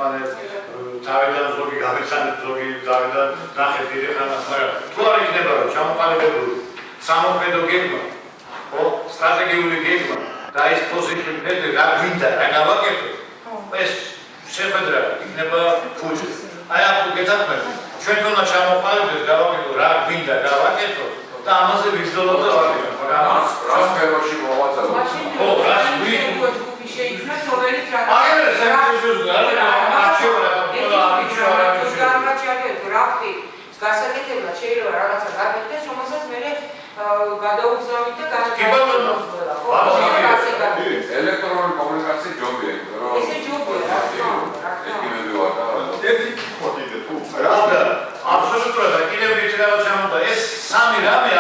ერთმანეთს თავიდან ზოგი გამიხსენებთ ზოგი თავიდან ნახეთ დიდი ხანა მაგრამ თუ არ იქნება რომ ჩამოყალიბებული სამოქმედო გეგმა ხო სტრატეგიული გეგმა და ის პოზიციები რა გვინდა რა გავაკეთოთ ეს შეხვედრა იქნება ფუჭი აი აქ გეთახმებით ჩვენ თუნდაც ჩამოყალიბებთ გავაკეთოთ რა გვინდა გავაკეთოთ და ამაზე ვიგრძელოთ და ვარგებთ მაგრამ რა სფეროში მოვაწოდოთ ხო რა გვინდა შეიქმნა რომელიც რა აგერ სერვისის გრაფი გასაკეთებლად შეიძლება რაღაცა გაკეთდეს რომელსაც მე გადაუგზავნით და ელექტრონული კომუნიკაცია ჯობია რომ ესე ჯობია რა აბსოლუტურად კიდევ ერთი რაღაც ამბობა ეს სამი რამე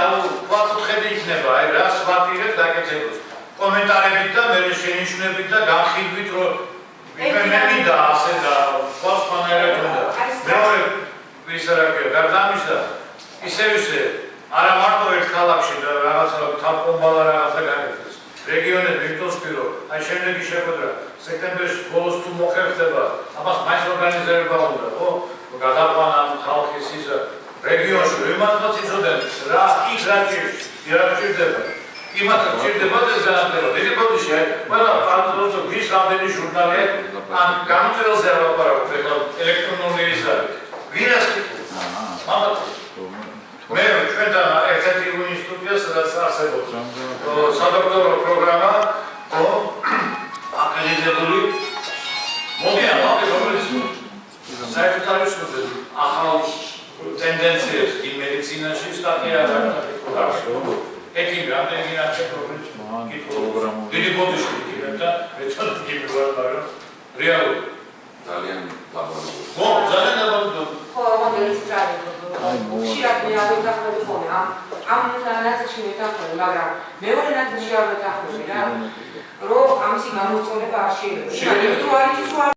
ვაკუთხები იქნება აი რას ვაპირებთ დაკეთებას კომენტარებით და მე შენიშვნებით და განხილვით რომ ვიფერმები და ასე და სხვანაირად უნდა მეორე ვისარაკია გარდა ამისა ისევ არა მარტო ერთ ქალაქში და რაღაცა თავმოყრა რაღაცა გაკეთდეს რეგიონები იმტოსპირო აი შემდეგი შეხვედრა სექტემბრის ბოლოს თუ მოხერხდება ამას მაინც ორგანიზება უნდა ხო გადაყვანა ხალხის ისა რეგიონში ვიმართოთ იცოდენ რა იქ რა ჭირდება იმათ ჭირდება ეს განათლება დიდი ბოდიში ყველა პარტნიორს ვის რამდენი ჟურნალი ან გამოწერილზე ავაპარაკოთ ეხლა ელექტრონული ის არის ვინას მამათ მე ჩვენთან ერთ-ერთი ინსტიტუტია სადაც არსებობს სადოქტორო პროგრამა აკრედიტებული მოდიან რომელიც საერთოდ არის ახალ ტენდენციებს იმ მედიცინაში სტატია არის ეკიმი რამდენი არის პროგრამა დიდი ბოდიში იქნება მეცად იქნება მაგრამ რეალური ძალიან ლაბორატორია ხო ძალიან ლაბორატორია ხო რომელიც ტრაიბო ხშირად მე არ ვეთანხმები ხოლმე ამ ნაწილში ვეთანხმები მაგრამ მეორე ნაწილში არ ვეთანხმები რა რომ ამისი გამოწვევა არ შეიძლება